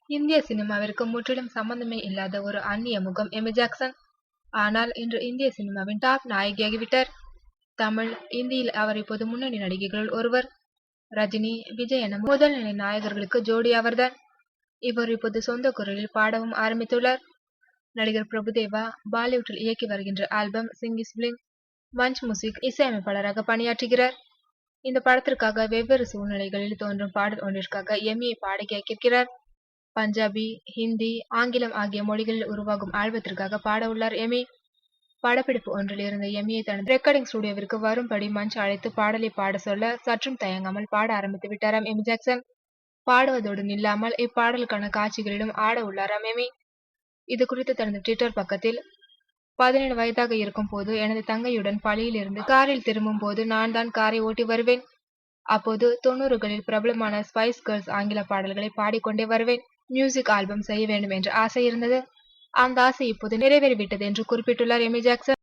இந்திய சினிமாவிற்கு முற்றிலும் சம்பந்தமே இல்லாத ஒரு அந்நிய முகம் எமி ஜாக்சன். ஆனால் இன்று இந்திய சினிமாவின் டாப் நாயகியாகிவிட்டார். தமிழ், இந்தியில் அவர் இப்போது முன்னணி நடிகைகளுள் ஒருவர். ரஜினி, விஜய் என முதல் நிலை நாயகர்களுக்கு ஜோடி அவர்தான். இவர் இப்போது சொந்த குரலில் பாடவும் ஆரம்பித்துள்ளார். நடிகர் பிரபுதேவா பாலிவுட்டில் இயக்கி வருகின்ற album Singh is Bliing Manj music இசையமைப்பாளராக பணியாற்றுகிறார். இந்த படத்திற்காக வெவ்வேறு சூழ்நிலைகளில் தோன்றும் பாடல் ஒன்றிற்காக எமியை பாட கேட்கிறார். பஞ்சாபி, ஹிந்தி, ஆங்கிலம் ஆகிய மொழிகளில் உருவாகும் ஆல்பத்திற்காக பாட உள்ளார் எமி. படப்பிடிப்பு ஒன்றில் இருந்த எமியை தனது ரெக்கார்டிங் ஸ்டுடியோவிற்கு வரும்படி மஞ்ச் அழைத்து பாடலை பாட சொல்ல சற்றும் தயங்காமல் பாட ஆரம்பித்து விட்டாராம் எமி ஜாக்சன். பாடுவதோடு நில்லாமல் இப்பாடலுக்கான காட்சிகளிலும் ஆட உள்ளாராம் எமி. இது குறித்து தனது ட்விட்டர் பக்கத்தில், 17 வயதாக இருக்கும் போது எனது தங்கையுடன் பள்ளியில் இருந்து காரில் திரும்பும் போது நான் தான் காரை ஓட்டி வருவேன். அப்போது 90களில் பிரபலமான ஸ்பைஸ் கேர்ள்ஸ் ஆங்கில பாடல்களை பாடிக்கொண்டே வருவேன். மியூசிக் ஆல்பம் செய்ய வேண்டும் என்ற ஆசை இருந்தது. அந்த ஆசை இப்போது நிறைவேறிவிட்டது என்று குறிப்பிட்டுள்ளார் எமி ஜாக்சன்.